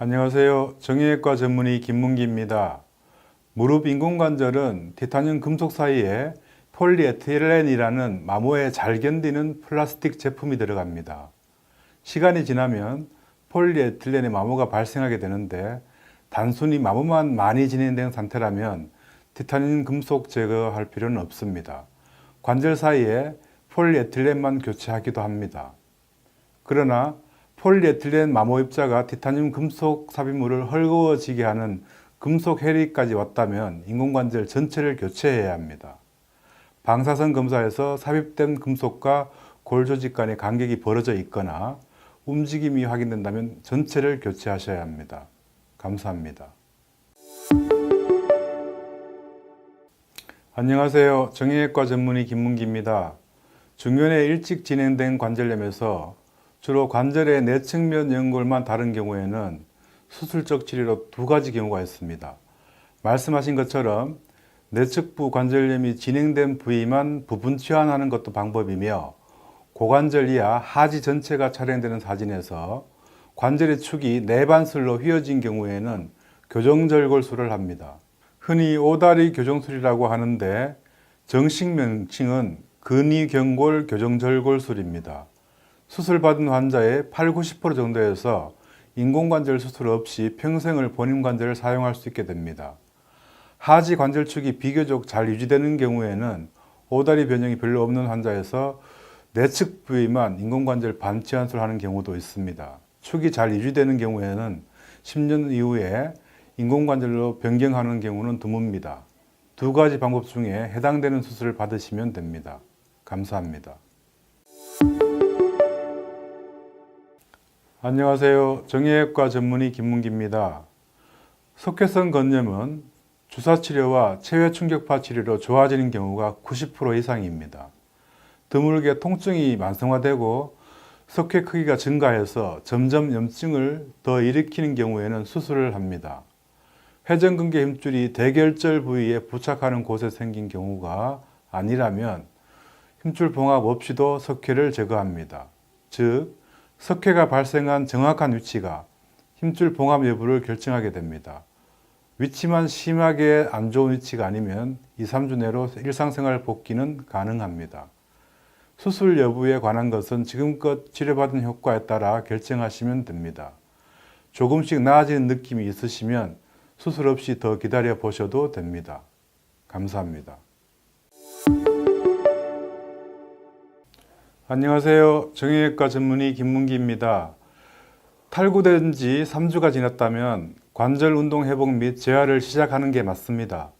안녕하세요. 정형외과 전문의 김문기입니다. 무릎 인공관절은 티타늄 금속 사이에 폴리에틸렌이라는 마모에 잘 견디는 플라스틱 제품이 들어갑니다. 시간이 지나면 폴리에틸렌의 마모가 발생하게 되는데 단순히 마모만 많이 진행된 상태라면 티타늄 금속 제거할 필요는 없습니다. 관절 사이에 폴리에틸렌만 교체하기도 합니다. 그러나 폴리에틸렌 마모 입자가 티타늄 금속 삽입물을 헐거워지게 하는 금속 해리까지 왔다면 인공관절 전체를 교체해야 합니다. 방사선 검사에서 삽입된 금속과 골 조직 간의 간격이 벌어져 있거나 움직임이 확인된다면 전체를 교체하셔야 합니다. 감사합니다. 안녕하세요. 정형외과 전문의 김문기입니다. 중년에 일찍 진행된 관절염에서 주로 관절의 내측면 연골만 다른 경우에는 수술적 치료로 두 가지 경우가 있습니다. 말씀하신 것처럼 내측부 관절염이 진행된 부위만 부분 치환하는 것도 방법이며, 고관절 이하 하지 전체가 촬영되는 사진에서 관절의 축이 내반슬로 휘어진 경우에는 교정절골술을 합니다. 흔히 오다리 교정술이라고 하는데 정식 명칭은 근위경골 교정절골술입니다. 수술받은 환자의 80~90% 정도에서 인공관절 수술 없이 평생을 본인 관절을 사용할 수 있게 됩니다. 하지 관절축이 비교적 잘 유지되는 경우에는 오다리 변형이 별로 없는 환자에서 내측 부위만 인공관절 반치환술을 하는 경우도 있습니다. 축이 잘 유지되는 경우에는 10년 이후에 인공관절로 변경하는 경우는 드뭅니다. 두 가지 방법 중에 해당되는 수술을 받으시면 됩니다. 감사합니다. 안녕하세요. 정형외과 전문의 김문기입니다. 석회성 건염은 주사치료와 체외충격파 치료로 좋아지는 경우가 90% 이상입니다. 드물게 통증이 만성화되고 석회 크기가 증가해서 점점 염증을 더 일으키는 경우에는 수술을 합니다. 회전근개 힘줄이 대결절 부위에 부착하는 곳에 생긴 경우가 아니라면 힘줄 봉합 없이도 석회를 제거합니다. 즉, 석회가 발생한 정확한 위치가 힘줄 봉합 여부를 결정하게 됩니다. 위치만 심하게 안 좋은 위치가 아니면 2~3주 내로 일상생활 복귀는 가능합니다. 수술 여부에 관한 것은 지금껏 치료받은 효과에 따라 결정하시면 됩니다. 조금씩 나아지는 느낌이 있으시면 수술 없이 더 기다려 보셔도 됩니다. 감사합니다. 안녕하세요. 정형외과 전문의 김문기입니다. 탈구된 지 3주가 지났다면 관절 운동 회복 및 재활을 시작하는 게 맞습니다.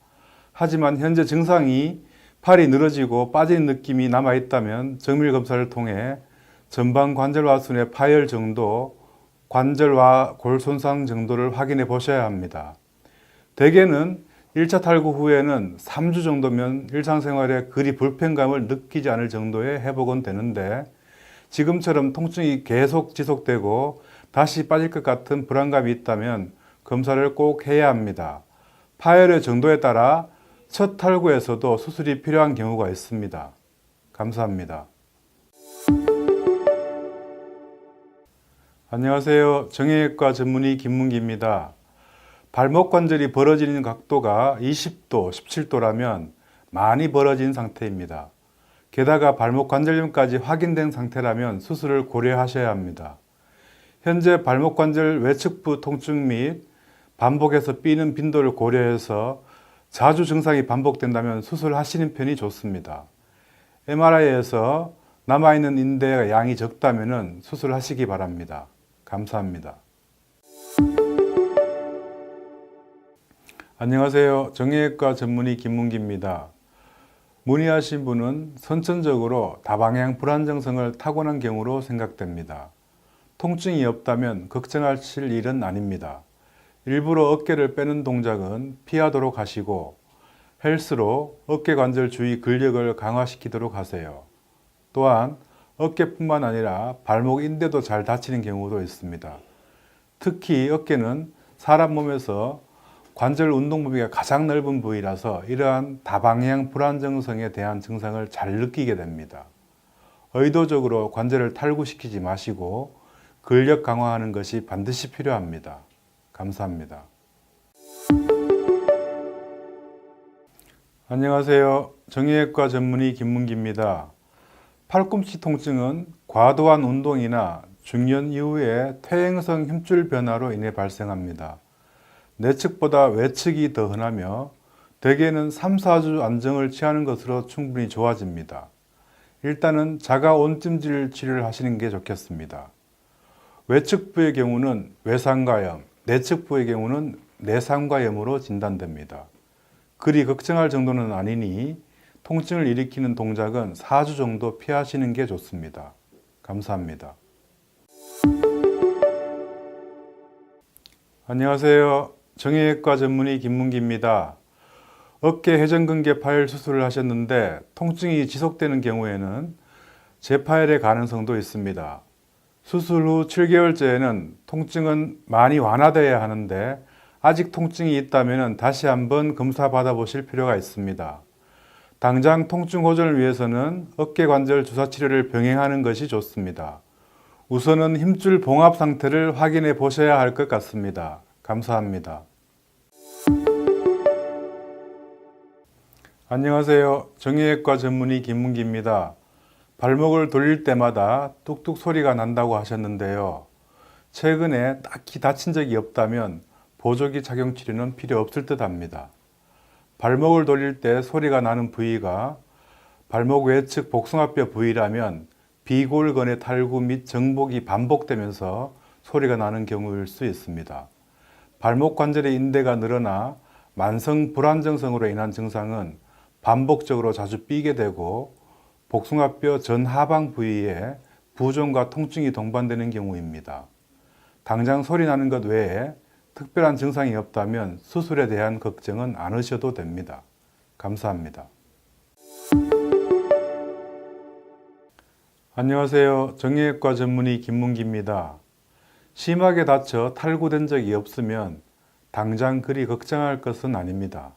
하지만 현재 증상이 팔이 늘어지고 빠지는 느낌이 남아있다면 정밀검사를 통해 전방 관절화순의 파열 정도, 관절화 골 손상 정도를 확인해 보셔야 합니다. 대개는 1차 탈구 후에는 3주 정도면 일상생활에 그리 불편감을 느끼지 않을 정도의 회복은 되는데, 지금처럼 통증이 계속 지속되고 다시 빠질 것 같은 불안감이 있다면 검사를 꼭 해야 합니다. 파열의 정도에 따라 첫 탈구에서도 수술이 필요한 경우가 있습니다. 감사합니다. 안녕하세요. 정형외과 전문의 김문기입니다. 발목 관절이 벌어지는 각도가 20도, 17도라면 많이 벌어진 상태입니다. 게다가 발목 관절염까지 확인된 상태라면 수술을 고려하셔야 합니다. 현재 발목 관절 외측부 통증 및 반복해서 삐는 빈도를 고려해서 자주 증상이 반복된다면 수술하시는 편이 좋습니다. MRI에서 남아있는 인대 양이 적다면 수술하시기 바랍니다. 감사합니다. 안녕하세요. 정형외과 전문의 김문기입니다. 문의하신 분은 선천적으로 다방향 불안정성을 타고난 경우로 생각됩니다. 통증이 없다면 걱정하실 일은 아닙니다. 일부러 어깨를 빼는 동작은 피하도록 하시고 헬스로 어깨관절 주위 근력을 강화시키도록 하세요. 또한 어깨뿐만 아니라 발목 인대도 잘 다치는 경우도 있습니다. 특히 어깨는 사람 몸에서 관절 운동 범위가 가장 넓은 부위라서 이러한 다방향 불안정성에 대한 증상을 잘 느끼게 됩니다. 의도적으로 관절을 탈구시키지 마시고 근력 강화하는 것이 반드시 필요합니다. 감사합니다. 안녕하세요. 정형외과 전문의 김문기입니다. 팔꿈치 통증은 과도한 운동이나 중년 이후에 퇴행성 힘줄 변화로 인해 발생합니다. 내측보다 외측이 더 흔하며 대개는 3, 4주 안정을 취하는 것으로 충분히 좋아집니다. 일단은 자가 온찜질 치료를 하시는 게 좋겠습니다. 외측부의 경우는 외상과염, 내측부의 경우는 내상과염으로 진단됩니다. 그리 걱정할 정도는 아니니 통증을 일으키는 동작은 4주 정도 피하시는 게 좋습니다. 감사합니다. 안녕하세요. 정형외과 전문의 김문기입니다. 어깨 회전근개 파열 수술을 하셨는데 통증이 지속되는 경우에는 재파열의 가능성도 있습니다. 수술 후 7개월째에는 통증은 많이 완화되어야 하는데 아직 통증이 있다면 다시 한번 검사 받아보실 필요가 있습니다. 당장 통증 호전을 위해서는 어깨관절 주사 치료를 병행하는 것이 좋습니다. 우선은 힘줄 봉합 상태를 확인해 보셔야 할 것 같습니다. 감사합니다. 안녕하세요. 정형외과 전문의 김문기입니다. 발목을 돌릴 때마다 뚝뚝 소리가 난다고 하셨는데요. 최근에 딱히 다친 적이 없다면 보조기 착용 치료는 필요 없을 듯 합니다. 발목을 돌릴 때 소리가 나는 부위가 발목 외측 복숭아뼈 부위라면 비골근의 탈구 및 정복이 반복되면서 소리가 나는 경우일 수 있습니다. 발목 관절의 인대가 늘어나 만성 불안정성으로 인한 증상은 반복적으로 자주 삐게 되고 복숭아뼈 전하방 부위에 부종과 통증이 동반되는 경우입니다. 당장 소리 나는 것 외에 특별한 증상이 없다면 수술에 대한 걱정은 안 하셔도 됩니다. 감사합니다. 안녕하세요. 정형외과 전문의 김문기입니다. 심하게 다쳐 탈구된 적이 없으면 당장 그리 걱정할 것은 아닙니다.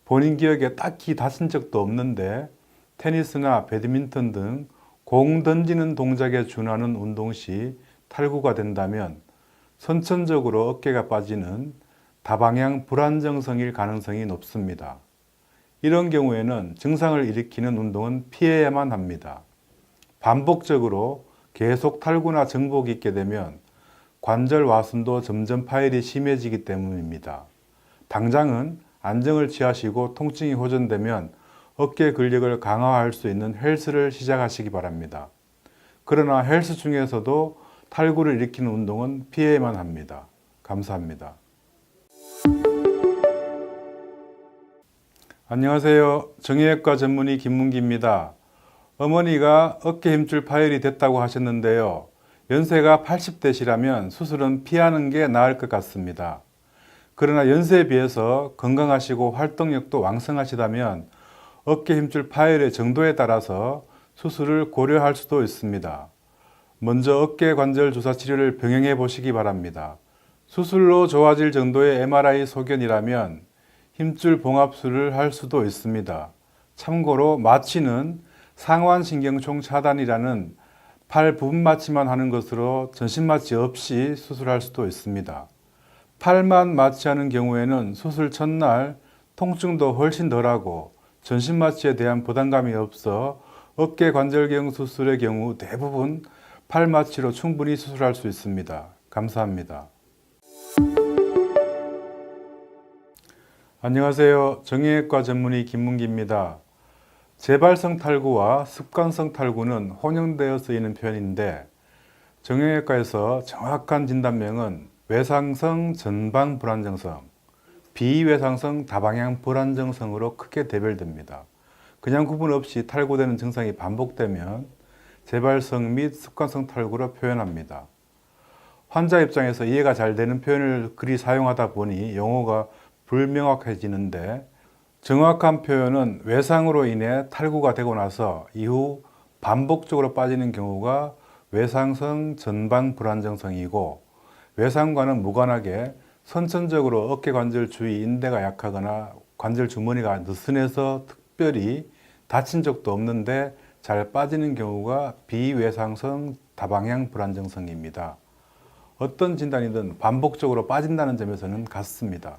본인 기억에 딱히 다친 적도 없는데 테니스나 배드민턴 등 공 던지는 동작에 준하는 운동 시 탈구가 된다면 선천적으로 어깨가 빠지는 다방향 불안정성일 가능성이 높습니다. 이런 경우에는 증상을 일으키는 운동은 피해야만 합니다. 반복적으로 계속 탈구나 정복이 있게 되면 관절 와순도 점점 파열이 심해지기 때문입니다. 당장은 안정을 취하시고 통증이 호전되면 어깨 근력을 강화할 수 있는 헬스를 시작하시기 바랍니다. 그러나 헬스 중에서도 탈구를 일으키는 운동은 피해야만 합니다. 감사합니다. 안녕하세요. 정형외과 전문의 김문기입니다. 어머니가 어깨 힘줄 파열이 됐다고 하셨는데요. 연세가 80대시라면 수술은 피하는 게 나을 것 같습니다. 그러나 연세에 비해서 건강하시고 활동력도 왕성하시다면 어깨 힘줄 파열의 정도에 따라서 수술을 고려할 수도 있습니다. 먼저 어깨 관절 주사 치료를 병행해 보시기 바랍니다. 수술로 좋아질 정도의 MRI 소견이라면 힘줄 봉합술을 할 수도 있습니다. 참고로 마취는 상완신경총 차단이라는 팔 부분 마취만 하는 것으로 전신 마취 없이 수술할 수도 있습니다. 팔만 마취하는 경우에는 수술 첫날 통증도 훨씬 덜하고 전신 마취에 대한 부담감이 없어 어깨 관절경 수술의 경우 대부분 팔 마취로 충분히 수술할 수 있습니다. 감사합니다. 안녕하세요. 정형외과 전문의 김문기입니다. 재발성 탈구와 습관성 탈구는 혼용되어 쓰이는 표현인데 정형외과에서 정확한 진단명은 외상성 전방 불안정성, 비외상성 다방향 불안정성으로 크게 대별됩니다. 그냥 구분 없이 탈구되는 증상이 반복되면 재발성 및 습관성 탈구로 표현합니다. 환자 입장에서 이해가 잘 되는 표현을 그리 사용하다 보니 용어가 불명확해지는데 정확한 표현은 외상으로 인해 탈구가 되고 나서 이후 반복적으로 빠지는 경우가 외상성 전방 불안정성이고 외상과는 무관하게 선천적으로 어깨관절 주위 인대가 약하거나 관절 주머니가 느슨해서 특별히 다친 적도 없는데 잘 빠지는 경우가 비외상성 다방향 불안정성입니다. 어떤 진단이든 반복적으로 빠진다는 점에서는 같습니다.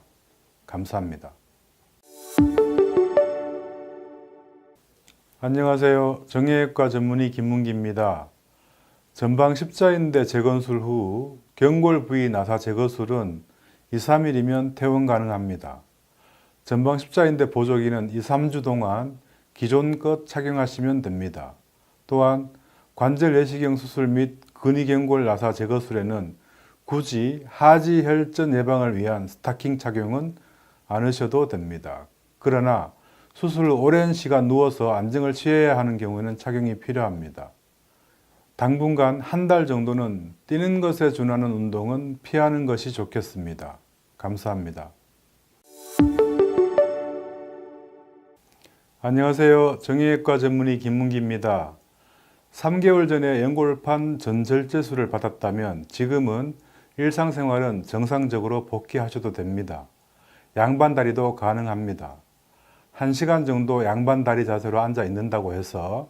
감사합니다. 안녕하세요. 정형외과 전문의 김문기입니다. 전방 십자인대 재건술 후 경골 부위 나사 재건술은 2, 3일이면 퇴원 가능합니다. 전방 십자인대 보조기는 2, 3주 동안 기존 것 착용하시면 됩니다. 또한 관절 내시경 수술 및 근위경골 나사 제거술에는 굳이 하지 혈전 예방을 위한 스타킹 착용은 않으셔도 됩니다. 그러나 수술 후 오랜 시간 누워서 안정을 취해야 하는 경우에는 착용이 필요합니다. 당분간 한 달 정도는 뛰는 것에 준하는 운동은 피하는 것이 좋겠습니다. 감사합니다. 안녕하세요. 정형외과 전문의 김문기입니다. 3개월 전에 연골판 전절제술을 받았다면 지금은 일상생활은 정상적으로 복귀하셔도 됩니다. 양반다리도 가능합니다. 1시간 정도 양반다리 자세로 앉아 있는다고 해서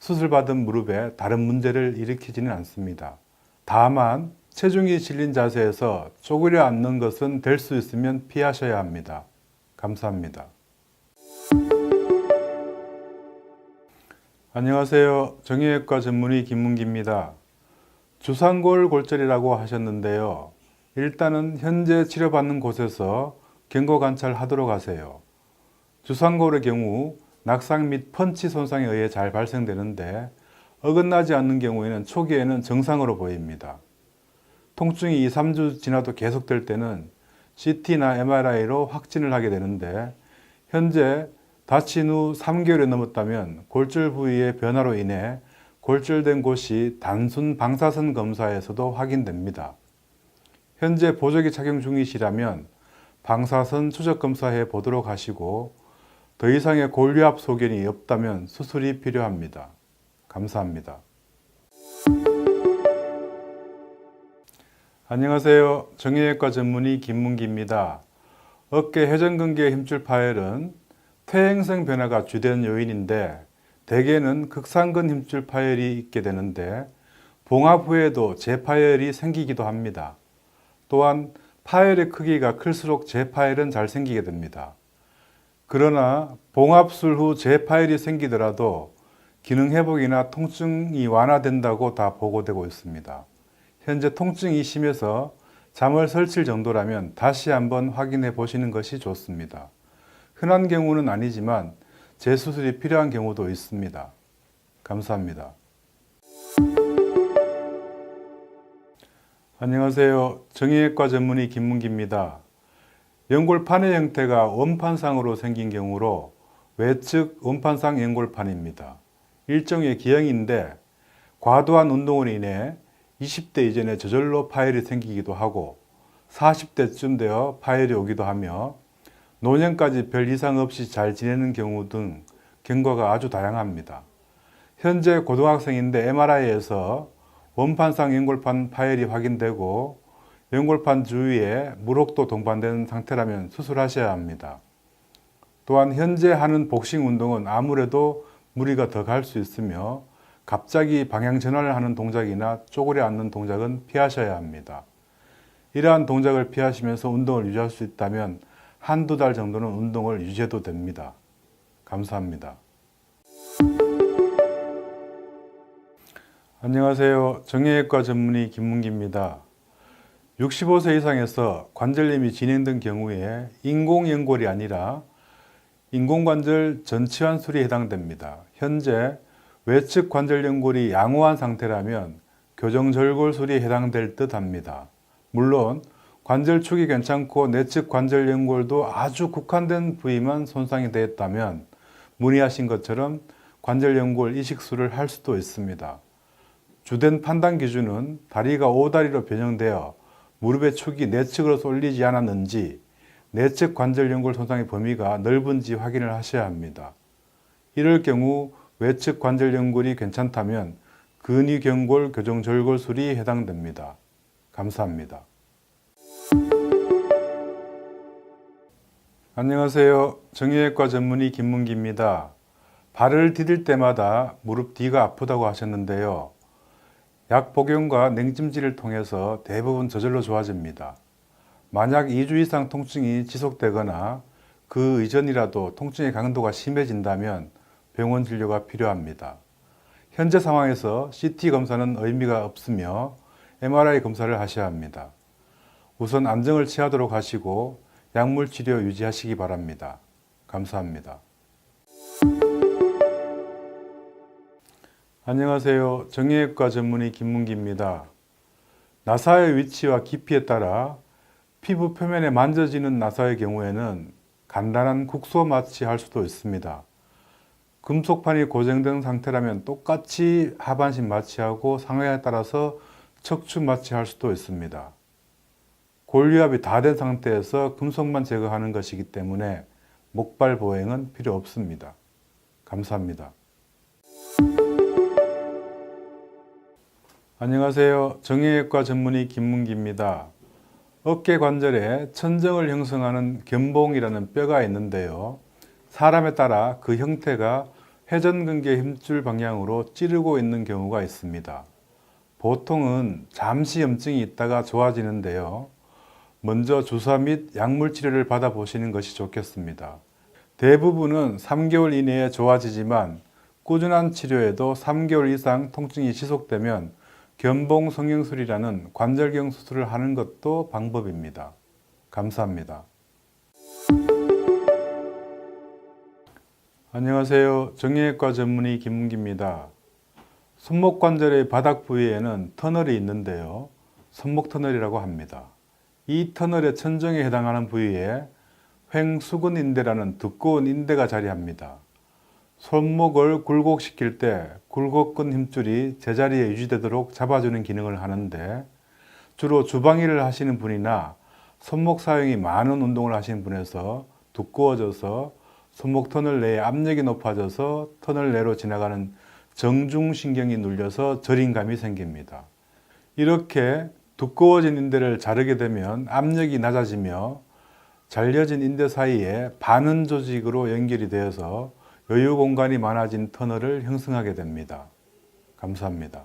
수술받은 무릎에 다른 문제를 일으키지는 않습니다. 다만 체중이 실린 자세에서 쪼그려 앉는 것은 될 수 있으면 피하셔야 합니다. 감사합니다. 안녕하세요. 정형외과 전문의 김문기입니다. 주상골 골절이라고 하셨는데요. 일단은 현재 치료받는 곳에서 경고 관찰하도록 하세요. 주상골의 경우 낙상 및 펀치 손상에 의해 잘 발생되는데 어긋나지 않는 경우에는 초기에는 정상으로 보입니다. 통증이 2, 3주 지나도 계속될 때는 CT나 MRI로 확진을 하게 되는데 현재 다친 후 3개월이 넘었다면 골절 부위의 변화로 인해 골절된 곳이 단순 방사선 검사에서도 확인됩니다. 현재 보조기 착용 중이시라면 방사선 추적 검사해 보도록 하시고 더 이상의 골류압 소견이 없다면 수술이 필요합니다. 감사합니다. 안녕하세요. 정형외과 전문의 김문기입니다. 어깨 회전근개 힘줄 파열은 퇴행성 변화가 주된 요인인데 대개는 극상근 힘줄 파열이 있게 되는데 봉합 후에도 재파열이 생기기도 합니다. 또한 파열의 크기가 클수록 재파열은 잘 생기게 됩니다. 그러나 봉합술 후 재파열이 생기더라도 기능 회복이나 통증이 완화된다고 다 보고되고 있습니다. 현재 통증이 심해서 잠을 설칠 정도라면 다시 한번 확인해 보시는 것이 좋습니다. 흔한 경우는 아니지만 재수술이 필요한 경우도 있습니다. 감사합니다. 안녕하세요. 정형외과 전문의 김문기입니다. 연골판의 형태가 원판상으로 생긴 경우로 외측 원판상 연골판입니다. 일종의 기형인데 과도한 운동으로 인해 20대 이전에 저절로 파열이 생기기도 하고 40대쯤 되어 파열이 오기도 하며 노년까지 별 이상 없이 잘 지내는 경우 등 경과가 아주 다양합니다. 현재 고등학생인데 MRI에서 원판상 연골판 파열이 확인되고 연골판 주위에 물혹도 동반된 상태라면 수술하셔야 합니다. 또한 현재 하는 복싱 운동은 아무래도 무리가 더 갈 수 있으며 갑자기 방향 전환을 하는 동작이나 쪼그려 앉는 동작은 피하셔야 합니다. 이러한 동작을 피하시면서 운동을 유지할 수 있다면 한두 달 정도는 운동을 유지해도 됩니다. 감사합니다. 안녕하세요. 정형외과 전문의 김문기입니다. 65세 이상에서 관절염이 진행된 경우에 인공연골이 아니라 인공관절 전치환술이 해당됩니다. 현재 외측 관절연골이 양호한 상태라면 교정절골술이 해당될 듯 합니다. 물론 관절축이 괜찮고 내측 관절연골도 아주 국한된 부위만 손상이 되었다면 문의하신 것처럼 관절연골 이식술을 할 수도 있습니다. 주된 판단 기준은 다리가 오다리로 변형되어 무릎의 축이 내측으로 쏠리지 않았는지 내측 관절연골 손상의 범위가 넓은지 확인을 하셔야 합니다. 이럴 경우 외측 관절연골이 괜찮다면 근위경골 교정절골술이 해당됩니다. 감사합니다. 안녕하세요. 정형외과 전문의 김문기입니다. 발을 디딜 때마다 무릎 뒤가 아프다고 하셨는데요. 약 복용과 냉찜질을 통해서 대부분 저절로 좋아집니다. 만약 2주 이상 통증이 지속되거나 그 이전이라도 통증의 강도가 심해진다면 병원 진료가 필요합니다. 현재 상황에서 CT 검사는 의미가 없으며 MRI 검사를 하셔야 합니다. 우선 안정을 취하도록 하시고 약물 치료 유지하시기 바랍니다. 감사합니다. 안녕하세요. 정형외과 전문의 김문기입니다. 나사의 위치와 깊이에 따라 피부 표면에 만져지는 나사의 경우에는 간단한 국소 마취할 수도 있습니다. 금속판이 고정된 상태라면 똑같이 하반신 마취하고 상황에 따라서 척추 마취할 수도 있습니다. 골유압이 다 된 상태에서 금속만 제거하는 것이기 때문에 목발 보행은 필요 없습니다. 감사합니다. 안녕하세요. 정형외과 전문의 김문기입니다. 어깨 관절에 천정을 형성하는 견봉이라는 뼈가 있는데요. 사람에 따라 그 형태가 회전근개 힘줄 방향으로 찌르고 있는 경우가 있습니다. 보통은 잠시 염증이 있다가 좋아지는데요. 먼저 주사 및 약물 치료를 받아보시는 것이 좋겠습니다. 대부분은 3개월 이내에 좋아지지만 꾸준한 치료에도 3개월 이상 통증이 지속되면 견봉 성형술이라는 관절경 수술을 하는 것도 방법입니다. 감사합니다. 안녕하세요. 정형외과 전문의 김문기입니다. 손목 관절의 바닥 부위에는 터널이 있는데요. 손목 터널이라고 합니다. 이 터널의 천정에 해당하는 부위에 횡수근 인대라는 두꺼운 인대가 자리합니다. 손목을 굴곡시킬 때 굴곡근 힘줄이 제자리에 유지되도록 잡아주는 기능을 하는데, 주로 주방일을 하시는 분이나 손목 사용이 많은 운동을 하시는 분에서 두꺼워져서 손목 터널 내에 압력이 높아져서 터널 내로 지나가는 정중신경이 눌려서 저림감이 생깁니다. 이렇게 두꺼워진 인대를 자르게 되면 압력이 낮아지며 잘려진 인대 사이에 반은 조직으로 연결이 되어서 여유 공간이 많아진 터널을 형성하게 됩니다. 감사합니다.